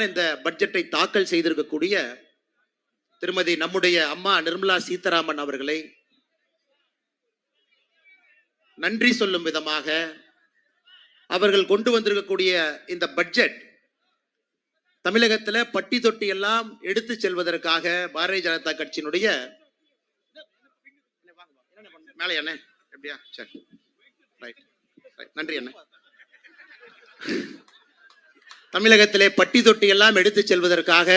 இந்த பட்ஜெட்டை தாக்கல் செய்திருக்கக்கூடிய திருமதி நம்முடைய அம்மா நிர்மலா சீதாராமன் அவர்களை நன்றி சொல்லும் விதமாக அவர்கள் கொண்டு வந்திருக்கக்கூடிய இந்த பட்ஜெட் தமிழகத்தில் பட்டி தொட்டி எல்லாம் எடுத்து செல்வதற்காக பாரதிய ஜனதா கட்சியினுடைய மேலே என்ன எப்படியா சரி நன்றி அண்ணே. தமிழகத்திலே பட்டி தொட்டி எல்லாம் எடுத்து செல்வதற்காக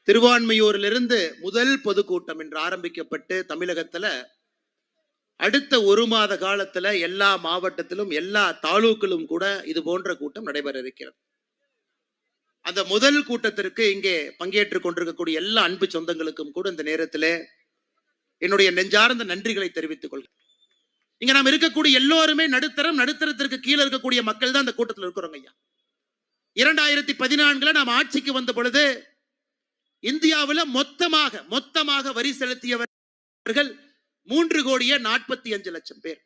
திருவான்மையூரிலிருந்து முதல் பொதுக்கூட்டம் என்று ஆரம்பிக்கப்பட்டு தமிழகத்துல அடுத்த ஒரு மாத காலத்துல எல்லா மாவட்டத்திலும் எல்லா தாலூக்கிலும் கூட இது போன்ற கூட்டம் நடைபெற இருக்கிறது. அந்த முதல் கூட்டத்திற்கு இங்கே பங்கேற்றுக் கொண்டிருக்கக்கூடிய எல்லா அன்பு சொந்தங்களுக்கும் கூட இந்த நேரத்திலே என்னுடைய நெஞ்சார்ந்த நன்றிகளை தெரிவித்துக் கொள்கிறேன். இங்க நாம் இருக்கக்கூடிய எல்லோருமே நடுத்தரத்திற்கு கீழே இருக்கக்கூடிய மக்கள் தான் அந்த கூட்டத்தில் இருக்கிறோங்க ஐயா. 2014 நாம் ஆட்சிக்கு வந்த பொழுது இந்தியாவில் மொத்தமாக வரி செலுத்தியவர்கள் 3,45,00,000 பேர்.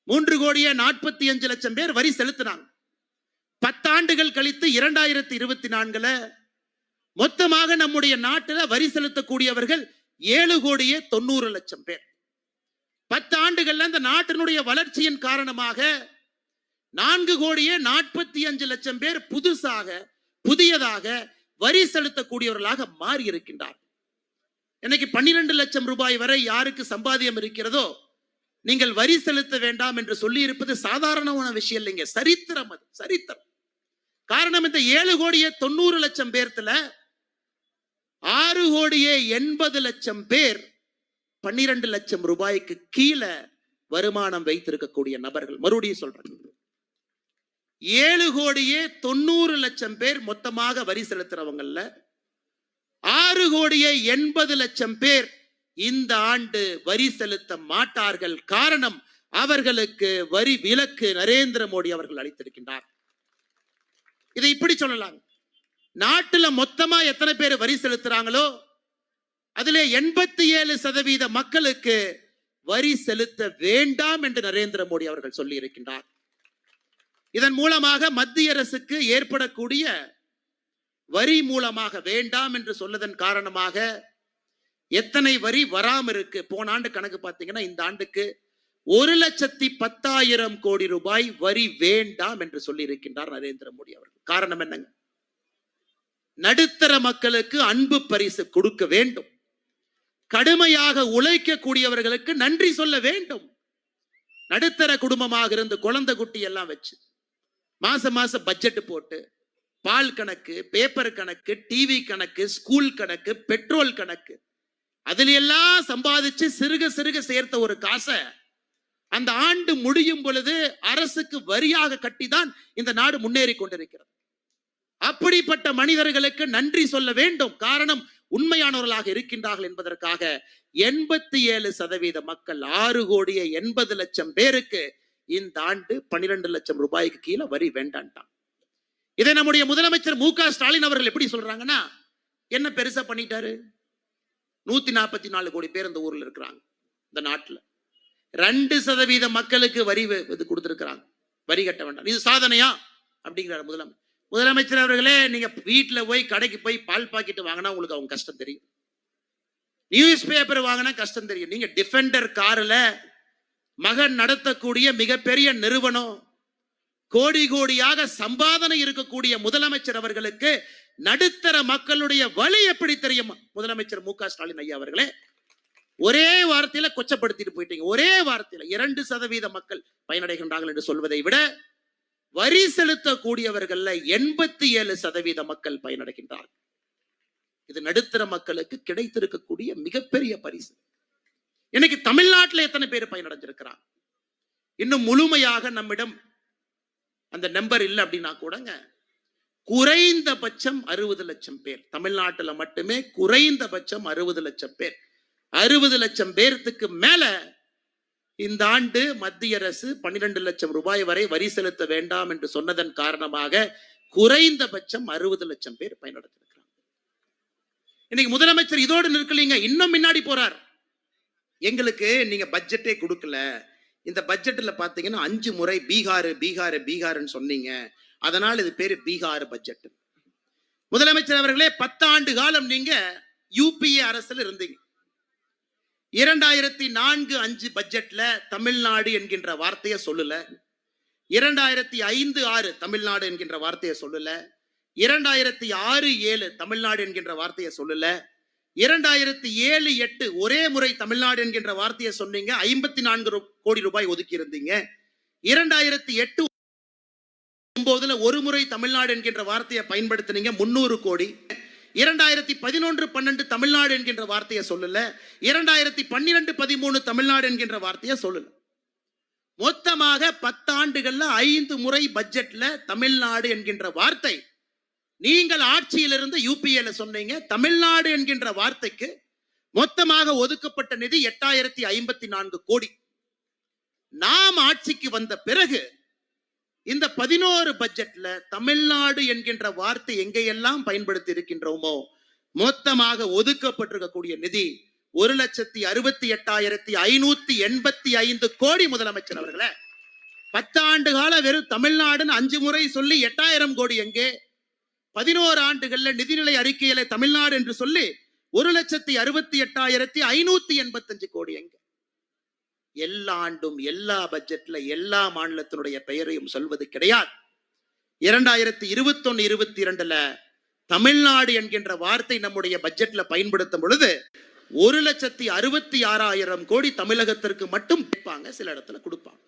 3,45,00,000 பேர் வரி செலுத்தினாங்க. 10 ஆண்டுகள் கழித்து 2024 மொத்தமாக நம்முடைய நாட்டில் வரி செலுத்தக்கூடியவர்கள் 7,90,00,000 பேர். 10 ஆண்டுகள்ல இந்த நாட்டினுடைய வளர்ச்சியின் காரணமாக 4,45,00,000 பேர் புதியதாக வரி செலுத்தக்கூடியவர்களாக மாறி இருக்கின்றார். இன்னைக்கு 12 லட்சம் ரூபாய் வரை யாருக்கு சம்பாத்தியம் இருக்கிறதோ நீங்கள் வரி செலுத்த வேண்டாம் என்று சொல்லி இருப்பது சாதாரணமான விஷயம் இல்லைங்க, சரித்திரம். அது சரித்திரம். காரணம், இந்த 7,90,00,000 பேர்த்துல 6,80,00,000 பேர் 12 லட்சம் ரூபாய்க்கு கீழே வருமானம் வைத்திருக்கக்கூடிய நபர்கள். மறுபடியும் சொல்றேன், 7,90,00,000 பேர் மொத்தமாக வரி செலுத்துறவங்கல்ல 6,80,00,000 பேர் இந்த ஆண்டு வரி செலுத்த மாட்டார்கள். காரணம், அவர்களுக்கு வரி விலக்கு நரேந்திர மோடி அவர்கள் அளித்திருக்கின்றார். இதை இப்படி சொல்லலாம், நாட்டுல மொத்தமா எத்தனை பேர் வரி செலுத்துறாங்களோ அதிலே 87% மக்களுக்கு வரி செலுத்த வேண்டாம் என்று நரேந்திர மோடி அவர்கள் சொல்லி இருக்கின்றார். இதன் மூலமாக மத்திய அரசுக்கு ஏற்படக்கூடிய வரி மூலமாக வேண்டாம் என்று சொல்லதன் காரணமாக எத்தனை வரி வராம இருக்கு. போன ஆண்டு கணக்கு பார்த்தீங்கன்னா இந்த ஆண்டுக்கு 1,10,000 கோடி ரூபாய் வரி வேண்டாம் என்று சொல்லி இருக்கின்றார் நரேந்திர மோடி அவர்கள். காரணம் என்னங்க? நடுத்தர மக்களுக்கு அன்பு பரிசு கொடுக்க வேண்டும், கடுமையாக உழைக்கக்கூடியவர்களுக்கு நன்றி சொல்ல வேண்டும். நடுத்தர குடும்பமாக இருந்து குழந்தை குட்டி எல்லாம் வச்சு மாசம் பட்ஜெட் போட்டு பால் கணக்கு, பேப்பர் கணக்கு, டிவி கணக்கு, ஸ்கூல் கணக்கு, பெட்ரோல் கணக்கு, அதுல எல்லாம் சம்பாதிச்சு சிறுக சேர்த்த ஒரு காசை அந்த ஆண்டு முடியும் பொழுது அரசுக்கு வரியாக கட்டிதான் இந்த நாடு முன்னேறி கொண்டிருக்கிறது. அப்படிப்பட்ட மனிதர்களுக்கு நன்றி சொல்ல வேண்டும். காரணம், உண்மையானவர்களாக இருக்கின்றார்கள் என்பதற்காக 87% மக்கள் 6,80,00,000 பேருக்கு இந்த ஆண்டு 12 லட்சம் ரூபாய்க்கு கீழே வரி வேண்டான்ட்டான். இதை நம்முடைய முதலமைச்சர் மு.க. ஸ்டாலின் அவர்கள் எப்படி சொல்றாங்கன்னா, என்ன பெருசா பண்ணிட்டாரு? 144 கோடி பேர் இந்த ஊர்ல இருக்கிறாங்க. இந்த நாட்டுல 2% மக்களுக்கு வரி இது கொடுத்திருக்கிறாங்க, வரி கட்ட வேண்டாம். இது சாதனையா அப்படிங்கிறார் முதலமைச்சர் அவர்களே. நீங்க வீட்டுல போய் கடைக்கு போய் பால் பாக்கெட் வாங்கினா உங்களுக்கு அவங்க கஷ்டம் தெரியும், நியூஸ் பேப்பர் வாங்கினா கஷ்டம் தெரியும். நீங்க டிஃபெண்டர் கார்ல மகன் நடத்தக்கூடிய மிகப்பெரிய நிறுவனம், கோடியாக சம்பாதனை இருக்கக்கூடிய முதலமைச்சர் அவர்களுக்கு நடுத்தர மக்களுடைய வழி எப்படி தெரியும்? முதலமைச்சர் மு.க. ஸ்டாலின் ஐயா அவர்களே, ஒரே வார்த்தையில கொச்சப்படுத்திட்டு போயிட்டீங்க. ஒரே வார்த்தையில 2% மக்கள் பயனடைகின்றார்கள் என்று சொல்வதை விட வரி செலுத்தக்கூடியவர்கள் 87% மக்கள் பயனடைகின்றார்கள். இது நடுத்தர மக்களுக்கு கிடைத்திருக்கக்கூடிய மிகப்பெரிய பரிசு. இன்னைக்கு தமிழ்நாட்டில் எத்தனை பேர் பயனடைஞ்சிருக்கிறாங்க? இன்னும் முழுமையாக நம்மிடம் அந்த நம்பர் இல்லை அப்படின்னா கூடங்க, குறைந்தபட்சம் 60 லட்சம் பேர் தமிழ்நாட்டில் மட்டுமே, குறைந்தபட்சம் 60 லட்சம் பேர். 60 லட்சம் பேருக்கு மேல இந்த ஆண்டு மத்திய அரசு 12 லட்சம் ரூபாய் வரை வரி செலுத்த வேண்டாம் என்று சொன்னதன் காரணமாக குறைந்தபட்சம் 60 லட்சம் பேர் பயனடைந்திருக்கிறாங்க. இன்னைக்கு முதலமைச்சர் இதோடு நிற்கலீங்க, இன்னும் முன்னாடி போறார். எங்களுக்கு நீங்க பட்ஜெட்டே கொடுக்கல, இந்த பட்ஜெட்ல பாத்தீங்கன்னா 5 முறை பீகாருன்னு சொன்னீங்க, அதனால் இது பேரு பீகார் பட்ஜெட். முதலமைச்சர் அவர்களே, 10 ஆண்டு காலம் நீங்க யூபிஏ அரசுல இருந்தீங்க. 2004-5 பட்ஜெட்ல தமிழ்நாடு என்கின்ற வார்த்தையை சொல்லல. 2005-6 தமிழ்நாடு என்கின்ற வார்த்தையை சொல்லல. 2006-7 தமிழ்நாடு என்கின்ற வார்த்தையை சொல்லல. 2007-8 ஒரே முறை தமிழ்நாடு என்கின்ற வார்த்தையை சொன்னீங்க. 54 கோடி ரூபாய் ஒதுக்கி இருந்தீங்க. 2008-9 ஒரு முறை தமிழ்நாடு என்கின்ற வார்த்தையை பயன்படுத்தினீங்க, 300 கோடி. 2011-12 தமிழ்நாடு என்கின்ற வார்த்தையை சொல்லல. 2012-13 தமிழ்நாடு என்கின்ற வார்த்தையை சொல்லல. மொத்தமாக 10 ஆண்டுகள்ல 5 முறை பட்ஜெட்ல தமிழ்நாடு என்கின்ற வார்த்தை நீங்கள் ஆட்சியிலிருந்து யூபிஏல சொன்னீங்க. தமிழ்நாடு என்கின்ற வார்த்தைக்கு மொத்தமாக ஒதுக்கப்பட்ட நிதி 8054 கோடி. நாம் ஆட்சிக்கு வந்த பிறகு இந்த 11 பட்ஜெட்ல தமிழ்நாடு என்கின்ற வார்த்தை எங்கெல்லாம் பயன்படுத்தி இருக்கின்றோமோ மொத்தமாக ஒதுக்கப்பட்டிருக்கக்கூடிய நிதி 1,68,585 கோடி. முதலமைச்சர் அவர்களே, 10 ஆண்டு கால வெறும் தமிழ்நாடுன்னு 5 முறை சொல்லி 8000 கோடி எங்கே? 11 ஆண்டுகள்ல நிதிநிலை அறிக்கையில தமிழ்நாடு என்று சொல்லி 1,68,585 கோடி எங்கே? எல்லா ஆண்டும் எல்லா பட்ஜெட்ல எல்லா மாநிலத்தினுடைய பெயரையும் சொல்வது கிடையாது. 2021-22 தமிழ்நாடு என்கின்ற வார்த்தை நம்முடைய பட்ஜெட்ல பயன்படுத்தும் பொழுது 1,66,000 கோடி தமிழகத்திற்கு மட்டும் கொடுப்பாங்க, சில இடத்துல கொடுப்பாங்க.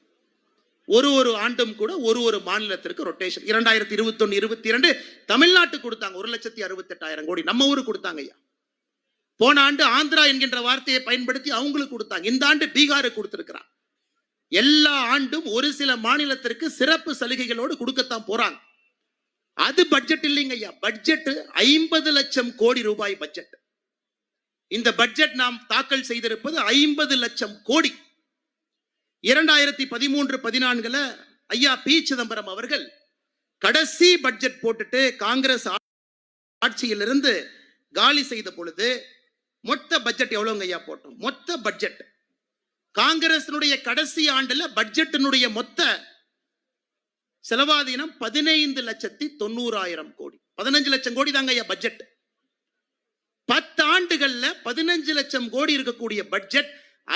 ஒரு ஆண்டும் கூட ஒரு மாநிலத்திற்கு ரொட்டேஷன். 2021-22 தமிழ்நாட்டுக்கு கொடுத்தாங்க 1,68,000 கோடி. நம்ம ஊருக்கு கொடுத்தாங்க ஐயா. போன ஆண்டு ஆந்திரா என்கின்ற வார்த்தையை பயன்படுத்தி அவங்களுக்கு கொடுத்தாங்க. இந்த ஆண்டு பீகாருக்கு கொடுத்திருக்கிறாங்க. எல்லா ஆண்டும் ஒரு சில மாநிலத்திற்கு சிறப்பு சலுகைகளோடு கொடுக்கத்தான் போறாங்க. அது பட்ஜெட் இல்லைங்க ஐயா. பட்ஜெட் 50 லட்சம் கோடி ரூபாய் பட்ஜெட். இந்த பட்ஜெட் நாம் தாக்கல் செய்திருப்பது 50 லட்சம் கோடி. 2013-14 ஐயா பி சிதம்பரம் அவர்கள் கடைசி பட்ஜெட் போட்டுட்டு காங்கிரஸ் ஆட்சியிலிருந்து காலி செய்த பொழுது மொத்த பட்ஜெட் எவ்வளவுங்க ஐயா போட்டோம்? மொத்த பட்ஜெட் காங்கிரசினுடைய கடைசி ஆண்டுல பட்ஜெட்டினுடைய மொத்த செலவாதீனம் 15,90,000 கோடி. 15 லட்சம் கோடி தாங்க ஐயா பட்ஜெட். 10 ஆண்டுகள்ல 15 லட்சம் கோடி இருக்கக்கூடிய பட்ஜெட்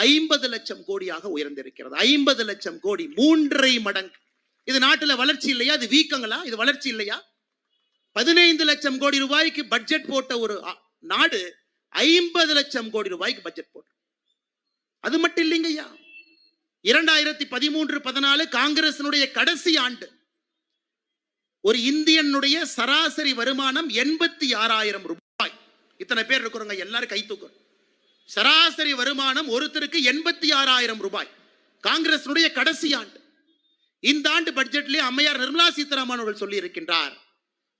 50 லட்சம் கோடியாக உயர்ந்திருக்கிறது. 50 லட்சம் கோடி, 3.5 மடங்கு. இது நாட்டுல வளர்ச்சி இல்லையா? இது வீக்கங்களா? இது வளர்ச்சி இல்லையா? 15 லட்சம் கோடி ரூபாய்க்கு பட்ஜெட் போட்ட ஒரு நாடு 50 லட்சம் கோடி ரூபாய்க்கு பட்ஜெட் போட்டு. அது மட்டும் இல்லைங்க ஐயா. 2013-14 காங்கிரசினுடைய கடைசி ஆண்டு ஒரு இந்தியனுடைய சராசரி வருமானம் 86,000 ரூபாய். இத்தனை பேர் இருக்கிறவங்க எல்லாரும் கை தூக்கும். சராசரி வருமானம் ஒருத்தருக்கு 86,000 ரூபாய். காங்கிரசினுடைய கடைசி ஆண்டு. இந்த ஆண்டு பட்ஜெட்லேயே அம்மையார் நிர்மலா சீதாராமன் அவர்கள் சொல்லி இருக்கின்றார்,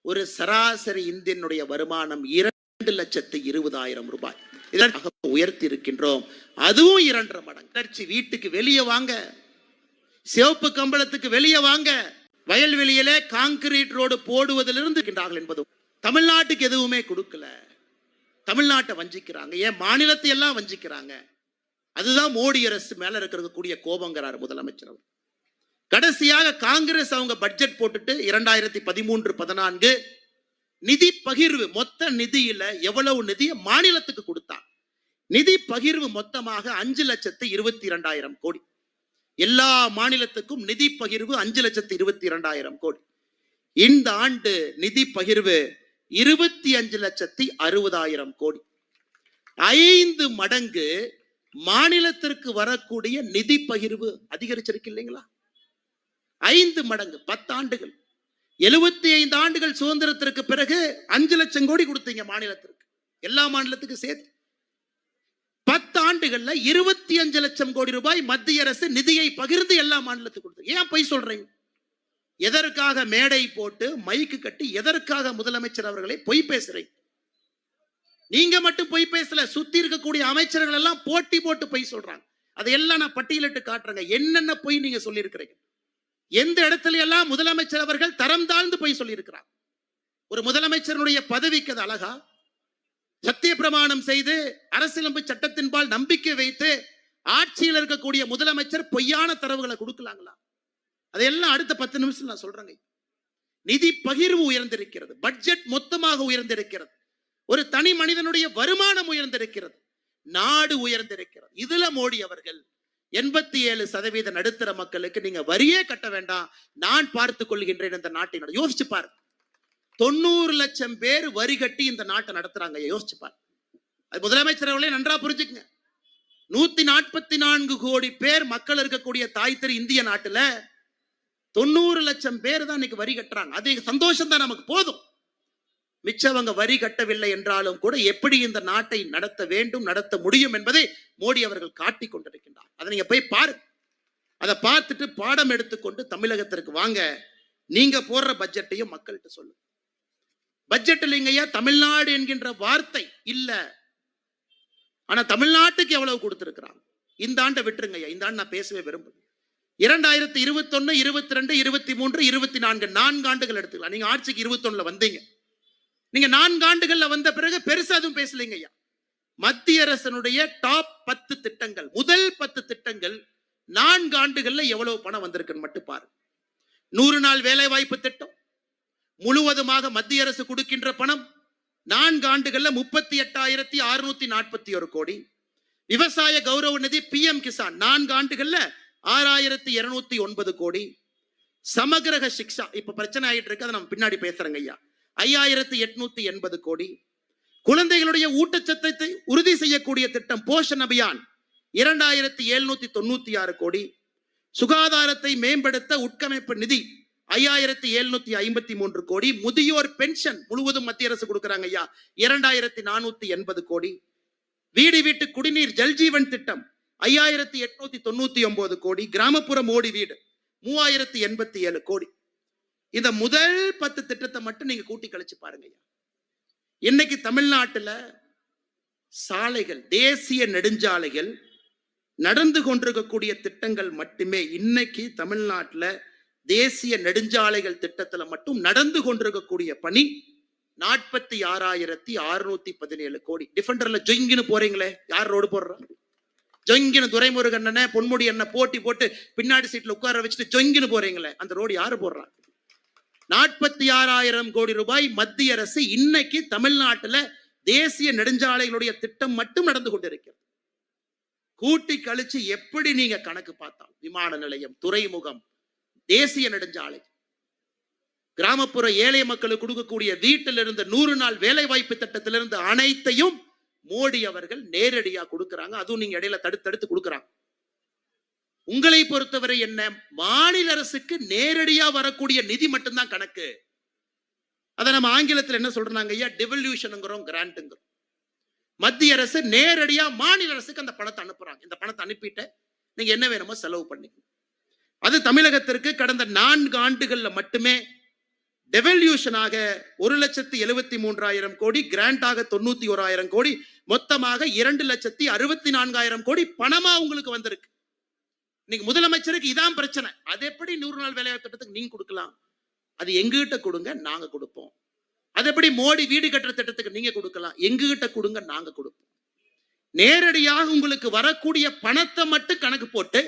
ஒரு சராசரி இந்தியனுடைய வருமானம் 2,20,000 ரூபாய் இதற்காக உயர்த்தி இருக்கின்றோம். அதுவும் 2.5 மடங்கு. வீட்டுக்கு வெளியே வாங்க, சிவப்பு கம்பளத்துக்கு வெளியே வாங்க, வயல்வெளியிலே கான்கிரீட் ரோடு போடுவதிலிருந்து இருக்கின்றார்கள் என்பது. தமிழ்நாட்டுக்கு எதுவுமே கொடுக்கல. தமிழ்நாட்டை வஞ்சிக்கிறாங்க. ஏன் மாநிலத்தை எல்லாம் வஞ்சிக்கிறாங்க? அதுதான் மோடி அரசு மேல இருக்கக்கூடிய கோபங்கிறார் முதலமைச்சர். கடைசியாக காங்கிரஸ் அவங்க பட்ஜெட் போட்டுட்டு 2013-14 நிதி பகிர்வு, மொத்த நிதியில எவ்வளவு நிதியை மாநிலத்துக்கு கொடுத்தாங்க. நிதி பகிர்வு மொத்தமாக 5,22,000 கோடி. எல்லா மாநிலத்துக்கும் நிதி பகிர்வு 5,22,000 கோடி. இந்த ஆண்டு நிதி பகிர்வு 25,60,000 கோடி. 5 மடங்கு மாநிலத்திற்கு வரக்கூடிய நிதி பகிர்வு அதிகரிச்சிருக்கு இல்லைங்களா? 5 மடங்கு. 10 ஆண்டுகள், 75 ஆண்டுகள் சுதந்திரத்திற்கு பிறகு 5 லட்சம் கோடி கொடுத்தீங்க மாநிலத்திற்கு, எல்லா மாநிலத்துக்கும் சேர்த்து. 10 ஆண்டுகள்ல 25 லட்சம் கோடி ரூபாய் மத்திய அரசு நிதியை பகிர்ந்து எல்லா மாநிலத்துக்கும் கொடுத்து. ஏன் பொய் சொல்றீங்க? எதற்காக மேடை போட்டு மைக்கு கட்டி எதற்காக முதலமைச்சர் அவர்களை பொய் பேசுறீங்க? நீங்க மட்டும் பொய் பேசல, சுத்தி இருக்கக்கூடிய அமைச்சர்கள் எல்லாம் போட்டி போட்டு பொய் சொல்றாங்க. அதையெல்லாம் நான் பட்டியலிட்டு காட்டுறேங்க. என்னென்ன பொய் நீங்க சொல்லி இருக்கிறீங்க, எந்த இடத்துல எல்லாம் முதலமைச்சர் அவர்கள் தரம் தாழ்ந்து பொய் சொல்லி இருக்கிறார். ஒரு முதலமைச்சருடைய பதவிக்கு அது அழகா? சத்திய பிரமாணம் செய்து அரசியலமைப்பு சட்டத்தின்பால் நம்பிக்கை வைத்து ஆட்சியில் இருக்கக்கூடிய முதலமைச்சர் பொய்யான தரவுகளை கொடுக்கலாங்களா? அதையெல்லாம் அடுத்த 10 நிமிஷம் நான் சொல்றேங்க. நிதி பகிர்வு உயர்ந்திருக்கிறது, பட்ஜெட் மொத்தமாக உயர்ந்திருக்கிறது, ஒரு தனி மனிதனுடைய வருமானம் உயர்ந்திருக்கிறது, நாடு உயர்ந்திருக்கிறது. இதுல மோடி அவர்கள் 87% நடுத்தர மக்களுக்கு நீங்க வரியே கட்ட வேண்டாம், நான் பார்த்துக் கொள்கின்றேன் இந்த நாட்டை. யோசிச்சு பாரு, 90 லட்சம் பேர் வரி கட்டி இந்த நாட்டை நடத்துறாங்க. யோசிச்சு பாரு. அது முதலமைச்சர் அவர்களே நன்றா புரிஞ்சுக்குங்க. 144 கோடி பேர் மக்கள் இருக்கக்கூடிய தாய் திரு இந்திய நாட்டுல 90 லட்சம் பேர் தான் இன்னைக்கு வரி கட்டுறாங்க. அது சந்தோஷம் தான், நமக்கு போதும். மிச்சவங்க வரி கட்டவில்லை என்றாலும் கூட எப்படி இந்த நாட்டை நடத்த வேண்டும், நடத்த முடியும் என்பதை மோடி அவர்கள் காட்டிக் கொண்டிருக்கின்றார். அதை நீங்க போய் பாருங்க. அதை பார்த்துட்டு பாடம் எடுத்துக்கொண்டு தமிழகத்திற்கு வாங்க. நீங்க போடுற பட்ஜெட்டையும் மக்கள்கிட்ட சொல்லுங்க. பட்ஜெட் இல்லைங்கய்யா தமிழ்நாடு என்கின்ற வார்த்தை இல்ல, ஆனா தமிழ்நாட்டுக்கு எவ்வளவு கொடுத்திருக்கிறாங்க. இந்த ஆண்டை விட்டுருங்கய்யா, இந்த ஆண்டு நான் பேசவே விரும்புகிறேன். 2021, 22, 23, 24 4 ஆண்டுகள் எடுத்துக்கலாம். நீங்க ஆட்சிக்கு 21ல வந்தீங்க. நீங்க 4 ஆண்டுகள்ல வந்த பிறகு பெருசா எதுவும் பேசலைங்க ஐயா. மத்திய அரசனுடைய டாப் 10 திட்டங்கள், முதல் 10 திட்டங்கள் 4 ஆண்டுகள்ல எவ்வளவு பணம் வந்திருக்குன்னு மட்டும் பாருங்க. 100 நாள் வேலை வாய்ப்பு திட்டம் முழுவதுமாக மத்திய அரசு கொடுக்கின்ற பணம் 4 ஆண்டுகள்ல 38,641 கோடி. விவசாய கௌரவ நிதி PM கிசான் 4 ஆண்டுகள்ல 6,209 கோடி. சமகிரக சிக்ஷா இப்ப பிரச்சனை ஆயிட்டு இருக்கு, அதை நம்ம பின்னாடி பேசுறேங்க ஐயா. 5,880 கோடி. குழந்தைகளுடைய ஊட்டச்சத்தை உறுதி செய்யக்கூடிய திட்டம் போஷன் அபியான் 2,796 கோடி. சுகாதாரத்தை மேம்படுத்த உட்கமைப்பு நிதி 5,753 கோடி. முதியோர் பென்ஷன் முழுவதும் மத்திய அரசு கொடுக்கிறாங்க ஐயா, 2,480 கோடி. வீடு வீட்டு குடிநீர் ஜல்ஜீவன் திட்டம் 5,899 கோடி. கிராமப்புற மோடி வீடு 3,087 கோடி. இந்த முதல் 10 திட்டத்தை மட்டும் நீங்க கூட்டி கழிச்சு பாருங்க. இன்னைக்கு தமிழ்நாட்டுல சாலைகள், தேசிய நெடுஞ்சாலைகள் நடந்து கொண்டிருக்கக்கூடிய திட்டங்கள் மட்டுமே இன்னைக்கு தமிழ்நாட்டுல தேசிய நெடுஞ்சாலைகள் திட்டத்துல மட்டும் நடந்து கொண்டிருக்கக்கூடிய பணி 46,617 கோடி. டிஃபெண்டர்ல ஜொங்கின்னு போறீங்களே, யார் ரோடு போடுறாங்க? ஜொங்கின்னு துரைமுருகன் அண்ணன், பொன்முடி அண்ணன் போட்டி போட்டு பின்னாடி சீட்ல உட்கார வச்சுட்டு ஜொங்கின்னு போறீங்களே, அந்த ரோடு யாரு போடுறாங்க? 46,000 கோடி ரூபாய் மத்திய அரசு இன்னைக்கு தமிழ்நாட்டுல தேசிய நெடுஞ்சாலைகளுடைய திட்டம் மட்டும் நடந்து கொண்டிருக்கிறது. கூட்டி கழிச்சு எப்படி நீங்க கணக்கு பார்த்தால் விமான நிலையம், துறைமுகம், தேசிய நெடுஞ்சாலை, கிராமப்புற ஏழை மக்களுக்கு கொடுக்கக்கூடிய வீட்டிலிருந்து 100 நாள் வேலை வாய்ப்பு திட்டத்திலிருந்து அனைத்தையும் மோடி அவர்கள் நேரடியா கொடுக்கிறாங்க. அதுவும் நீங்க இடையில தடுத்து கொடுக்கிறாங்க. உங்களை பொறுத்தவரை என்ன, மாநில அரசுக்கு நேரடியா வரக்கூடிய நிதி மட்டும்தான் கணக்கு. அதை நம்ம ஆங்கிலத்தில் என்ன சொல்றாங்க ஐயா, டெவல்யூஷனுங்கிறோம், கிராண்ட்ங்கிறோம். மத்திய அரசு நேரடியா மாநில அரசுக்கு அந்த பணத்தை அனுப்புறாங்க. இந்த பணத்தை அனுப்பிட்டு நீங்க என்ன வேணுமோ செலவு பண்ணிக்கணும். அது தமிழகத்திற்கு கடந்த 4 ஆண்டுகள்ல மட்டுமே டெவல்யூஷனாக 1,73,000 கோடி, கிராண்டாக 91,000 கோடி, மொத்தமாக 2,64,000 கோடி பணமா உங்களுக்கு வந்திருக்கு. இன்னைக்கு முதலமைச்சருக்கு இதான் பிரச்சனை. அது எப்படி 100 நாள் வேலை திட்டத்துக்கு நீங்க கொடுக்கலாம்? அது எங்ககிட்ட கொடுங்க, நாங்க கொடுப்போம். அது எப்படி மோடி வீடு கட்டுற திட்டத்துக்கு நீங்க கொடுக்கலாம்? எங்ககிட்ட கொடுங்க, நாங்க கொடுப்போம். நேரடியாக உங்களுக்கு வரக்கூடிய பணத்தை மட்டும் கணக்கு போட்டு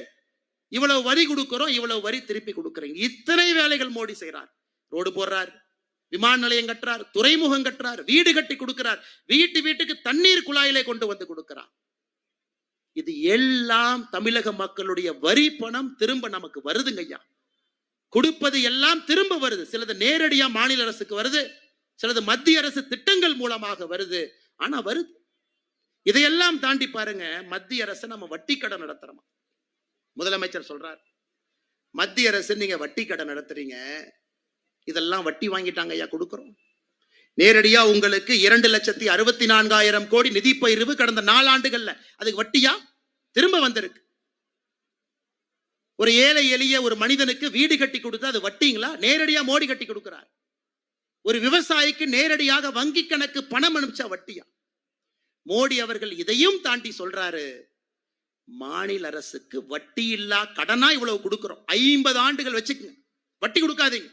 இவ்வளவு வரி கொடுக்கிறோம், இவ்வளவு வரி திருப்பி கொடுக்குறீங்க. இத்தனை வேலைகள் மோடி செய்யறார். ரோடு போடுறார், விமான நிலையம் கட்டுறார், துறைமுகம் கட்டுறார், வீடு கட்டி கொடுக்கிறார், வீட்டுக்கு தண்ணீர் குழாயிலே கொண்டு வந்து கொடுக்கிறார். இது எல்லாம் தமிழக மக்களுடைய வரி பணம் திரும்ப நமக்கு வருதுங்க ஐயா. கொடுப்பது எல்லாம் திரும்ப வருது. சிலது நேரடியா மாநில அரசுக்கு வருது, சிலது மத்திய அரசு திட்டங்கள் மூலமாக வருது. ஆனா வருது. இதையெல்லாம் தாண்டி பாருங்க, மத்திய அரசு நம்ம வட்டி கடன் நடத்துறோம். முதலமைச்சர் சொல்றார், மத்திய அரசு நீங்க வட்டி கடன் நடத்துறீங்க, இதெல்லாம் வட்டி வாங்கிட்டாங்க ஐயா, கொடுக்கிறோம். நேரடியா உங்களுக்கு 2,64,000 கோடி நிதி பகிர்வு கடந்த 4 ஆண்டுகள்ல, அதுக்கு வட்டியா திரும்ப வந்திருக்கு. ஒரு ஏழை எளிய ஒரு மனிதனுக்கு வீடு கட்டி கொடுத்தா அது வட்டிங்களா? நேரடியா மோடி கட்டி கொடுக்கிறார். ஒரு விவசாயிக்கு நேரடியாக வங்கி கணக்கு பணம் அனுப்பிச்சா வட்டியா? மோடி அவர்கள் இதையும் தாண்டி சொல்றாரு, மாநில அரசுக்கு வட்டி இல்லா கடனா இவ்வளவு கொடுக்கிறோம். 50 ஆண்டுகள் வச்சுக்கங்க, வட்டி கொடுக்காதீங்க.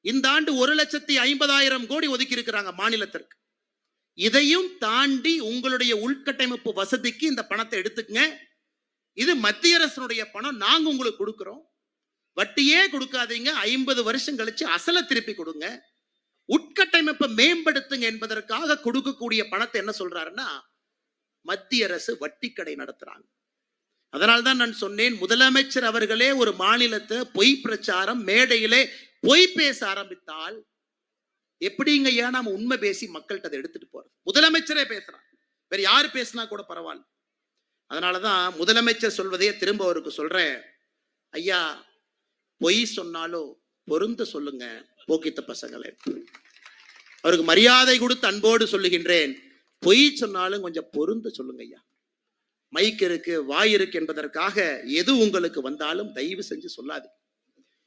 இந்த ஆண்டு 1,50,000 கோடி ஒதுக்கி இருக்கிறாங்க மாநிலத்திற்கு. இதையும் தாண்டி உங்களுடைய உள்கட்டமைப்பு வசதிக்கு இந்த பணத்தை எடுத்துக்கங்க. இது மத்திய அரசுடைய பணம், நாங்க உங்களுக்கு கொடுக்கிறோம். வட்டியே கொடுக்காதீங்க, 50 வருஷம் கழிச்சு அசலை திருப்பி கொடுங்க, உட்கட்டமைப்பை மேம்படுத்துங்க என்பதற்காக கொடுக்கக்கூடிய பணத்தை என்ன சொல்றாருன்னா மத்திய அரசு வட்டி கடை நடத்துறாங்க. அதனால்தான் நான் சொன்னேன், முதலமைச்சர் அவர்களே ஒரு மாநிலத்தை பொய் பிரச்சாரம் மேடையிலே பொய் பேச ஆரம்பித்தால் எப்படிங்க ஏன் நாம உண்மை பேசி மக்கள்கிட்ட அதை எடுத்துட்டு போறது? முதலமைச்சரே பேசுறாங்க, வேற யாரு பேசினா கூட பரவாயில்ல. அதனாலதான் முதலமைச்சர் சொல்வதையே திரும்ப அவருக்கு சொல்றேன், ஐயா பொய் சொன்னாலும் பொருந்த சொல்லுங்க போக்கித்த பசங்களே. அவருக்கு மரியாதை கொடுத்து அன்போடு சொல்லுகின்றேன், பொய் சொன்னாலும் கொஞ்சம் பொருந்த சொல்லுங்க ஐயா. மைக் இருக்கு, வாய் இருக்கு என்பதற்காக எது உங்களுக்கு வந்தாலும் தயவு செஞ்சு சொல்லாது.